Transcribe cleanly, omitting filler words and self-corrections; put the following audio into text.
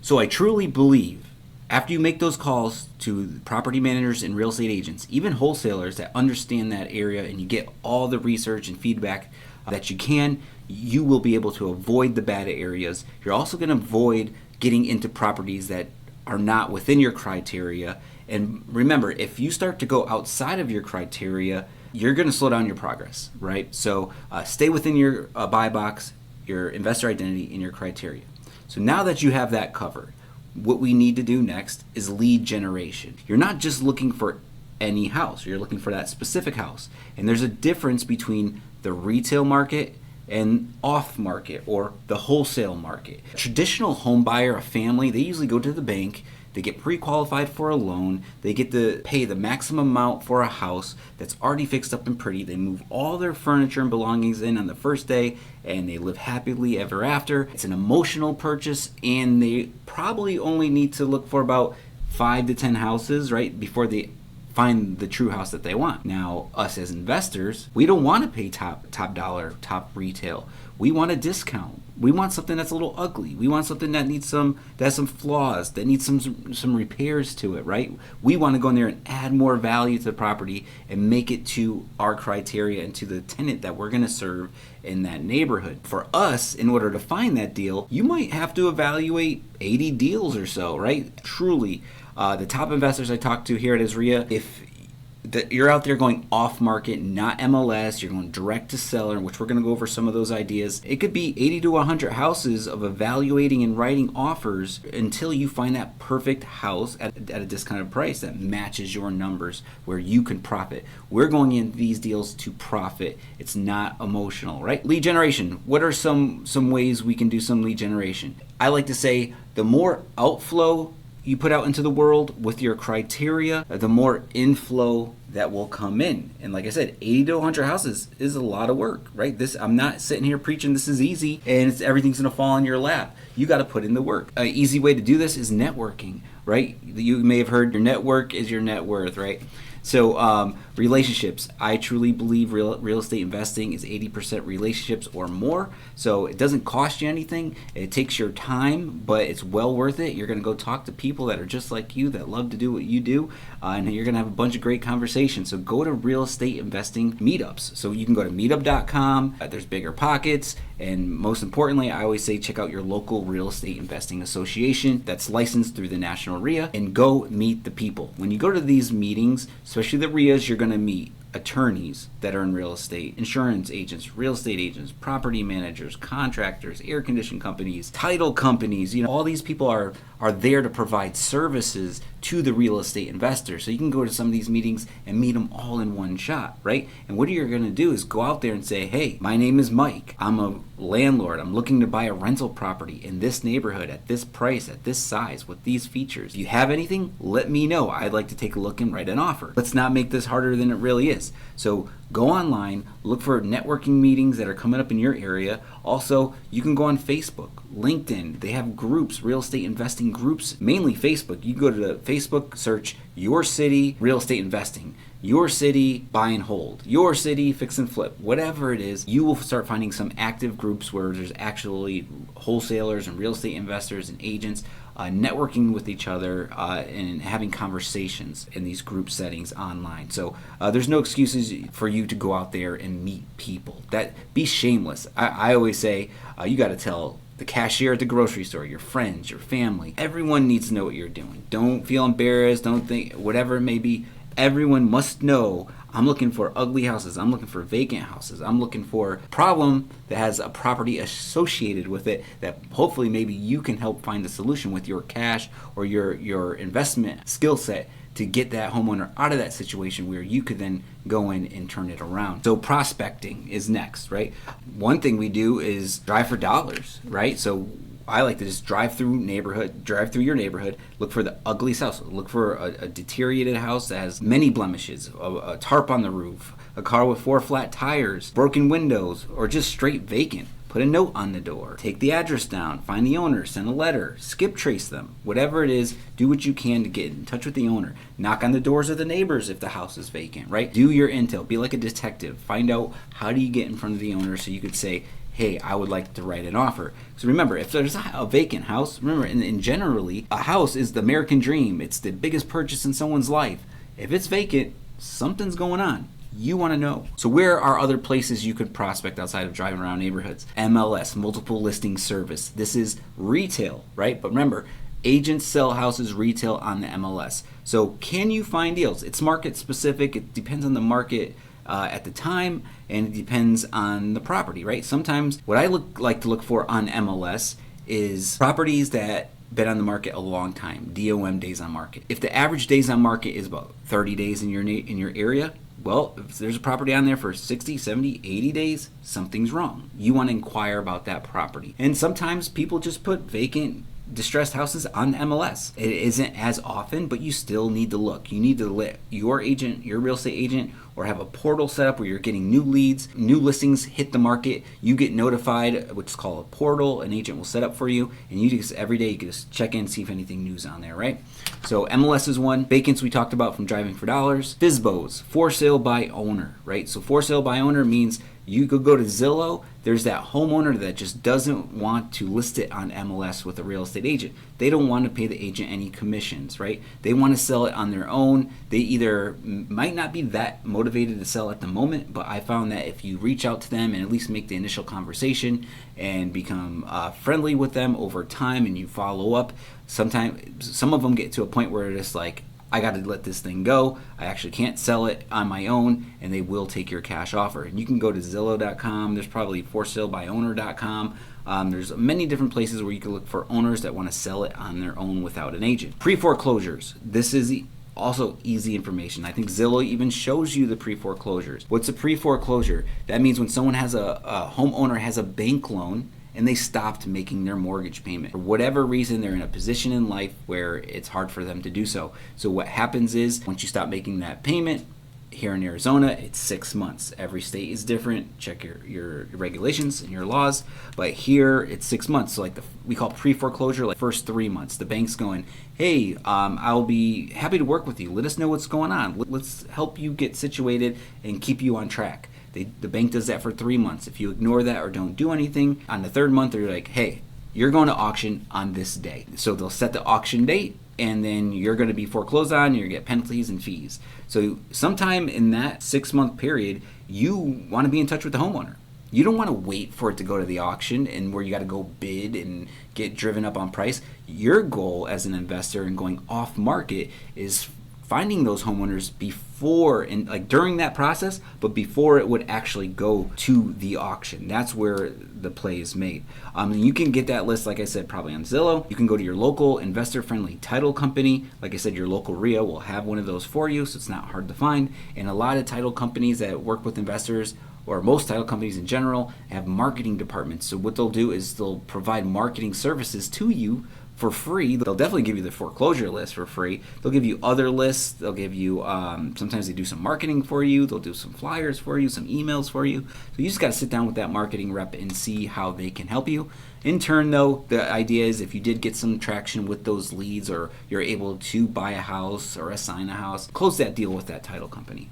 So I truly believe after you make those calls to property managers and real estate agents, even wholesalers that understand that area, and you get all the research and feedback that you can, you will be able to avoid the bad areas. You're also going to avoid getting into properties that are not within your criteria. And remember, if you start to go outside of your criteria, you're going to slow down your progress, right? So stay within your buy box, your investor identity, and your criteria. So now that you have that covered, what we need to do next is lead generation. You're not just looking for any house, you're looking for that specific house. And there's a difference between the retail market and off market or the wholesale market. A traditional home buyer, a family, they usually go to the bank, they get pre-qualified for a loan, they get to pay the maximum amount for a house that's already fixed up and pretty, they move all their furniture and belongings in on the first day, and they live happily ever after. It's an emotional purchase, and they probably only need to look for about 5 to 10 houses, right, before they find the true house that they want. Now, us as investors, we don't want to pay top dollar, top retail. We want a discount. We want something that's a little ugly. We want something that needs that has some flaws, that needs some repairs to it, right? We want to go in there and add more value to the property and make it to our criteria and to the tenant that we're going to serve in that neighborhood. For us, in order to find that deal, you might have to evaluate 80 deals or so, right? Truly, the top investors I talk to here at ISREA, if you're out there going off market, not MLS, you're going direct to seller, which we're going to go over some of those ideas. It could be 80 to 100 houses of evaluating and writing offers until you find that perfect house at a discounted price that matches your numbers where you can profit. We're going in these deals to profit. It's not emotional, right? Lead generation. What are some ways we can do some lead generation? I like to say the more outflow you put out into the world with your criteria, the more inflow that will come in. And like I said, 80 to 100 houses is a lot of work, right? I'm not sitting here preaching this is easy and everything's going to fall in your lap. You got to put in the work. An easy way to do this is networking, right? You may have heard your network is your net worth, right? So relationships. I truly believe real estate investing is 80% relationships or more. So it doesn't cost you anything. It takes your time, but it's well worth it. You're going to go talk to people that are just like you, that love to do what you do, and you're going to have a bunch of great conversations. So go to real estate investing meetups. So you can go to meetup.com. There's Bigger Pockets. And most importantly, I always say check out your local real estate investing association that's licensed through the National RIA and go meet the people. When you go to these meetings, especially the RIAs, you're going to meet attorneys that are in real estate, insurance agents, real estate agents, property managers, contractors, air conditioning companies, title companies. All these people are there to provide services to the real estate investor. So you can go to some of these meetings and meet them all in one shot, right? And what you're going to do is go out there and say, hey, my name is Mike. I'm a landlord. I'm looking to buy a rental property in this neighborhood at this price, at this size, with these features. If you have anything, let me know. I'd like to take a look and write an offer. Let's not make this harder than it really is. So go online, look for networking meetings that are coming up in your area. Also, you can go on Facebook, LinkedIn. They have groups, real estate investing groups, mainly Facebook. You go to the Facebook, search your city real estate investing, your city buy and hold, your city fix and flip, whatever it is. You will start finding some active groups where there's actually wholesalers and real estate investors and agents networking with each other and having conversations in these group settings online. So there's no excuses for you to go out there and meet people. Be shameless. I always say you got to tell the cashier at the grocery store, your friends, your family. Everyone needs to know what you're doing. Don't feel embarrassed. Don't think, whatever it may be. Everyone must know, I'm looking for ugly houses. I'm looking for vacant houses. I'm looking for a problem that has a property associated with it that hopefully maybe you can help find the solution with your cash or your investment skill set to get that homeowner out of that situation where you could then go in and turn it around. So prospecting is next, right? One thing we do is drive for dollars, right? So I like to just drive through your neighborhood, look for the ugliest house, look for a deteriorated house that has many blemishes, a tarp on the roof, a car with 4 flat tires, broken windows, or just straight vacant. Put a note on the door, take the address down, find the owner, send a letter, skip trace them, whatever it is, do what you can to get in touch with the owner. Knock on the doors of the neighbors if the house is vacant, right? Do your intel, be like a detective, find out how do you get in front of the owner so you could say, hey, I would like to write an offer. So remember, if there's a vacant house, remember, in generally, a house is the American dream. It's the biggest purchase in someone's life. If it's vacant, something's going on. You want to know. So where are other places you could prospect outside of driving around neighborhoods? MLS, multiple listing service. This is retail, right? But remember, agents sell houses retail on the MLS. So can you find deals? It's market specific. It depends on the market at the time, and it depends on the property, right? Sometimes what I like to look for on MLS is properties that been on the market a long time, DOM, days on market. If the average days on market is about 30 days in your area, well, if there's a property on there for 60, 70, 80 days, something's wrong. You want to inquire about that property. And sometimes people just put vacant, distressed houses on the MLS. It isn't as often, but you still need to look. You need to let your agent, your real estate agent, or have a portal set up where you're getting new leads, new listings hit the market. You get notified, which is called a portal. An agent will set up for you, and you just every day you can just check in, see if anything new's on there, right? So MLS is one. Vacants we talked about from Driving for Dollars. FSBOs, for sale by owner, right? So for sale by owner means you could go to Zillow. There's that homeowner that just doesn't want to list it on MLS with a real estate agent. They don't want to pay the agent any commissions, right? They want to sell it on their own. They either might not be that motivated to sell at the moment, but I found that if you reach out to them and at least make the initial conversation and become friendly with them over time and you follow up, sometimes some of them get to a point where it's like, I got to let this thing go. I actually can't sell it on my own, and they will take your cash offer. And you can go to Zillow.com. There's probably forSaleByOwner.com. There's many different places where you can look for owners that want to sell it on their own without an agent. Pre-foreclosures. This is also easy information. I think Zillow even shows you the pre-foreclosures. What's a pre-foreclosure? That means when someone has a homeowner has a bank loan and they stopped making their mortgage payment. For whatever reason, they're in a position in life where it's hard for them to do so. So what happens is, once you stop making that payment, here in Arizona, it's 6 months. Every state is different. Check your regulations and your laws. But here, it's 6 months. So we call pre-foreclosure, like first 3 months. The bank's going, hey, I'll be happy to work with you. Let us know what's going on. Let's help you get situated and keep you on track. The bank does that for 3 months. If you ignore that or don't do anything, on the third month, they're like, hey, you're going to auction on this day. So they'll set the auction date, and then you're going to be foreclosed on, you're going to get penalties and fees. So sometime in that 6 month period, you want to be in touch with the homeowner. You don't want to wait for it to go to the auction and where you got to go bid and get driven up on price. Your goal as an investor and going off market is finding those homeowners before and like during that process, but before it would actually go to the auction. That's where the play is made. And you can get that list, like I said, probably on Zillow. You can go to your local investor-friendly title company. Like I said, your local RIA will have one of those for you, so it's not hard to find. And a lot of title companies that work with investors, or most title companies in general, have marketing departments. So what they'll do is they'll provide marketing services to you for free. They'll definitely give you the foreclosure list for free. They'll give you other lists. They'll give you, sometimes they do some marketing for you. They'll do some flyers for you, some emails for you. So you just got to sit down with that marketing rep and see how they can help you. In turn, though, the idea is if you did get some traction with those leads or you're able to buy a house or assign a house, close that deal with that title company.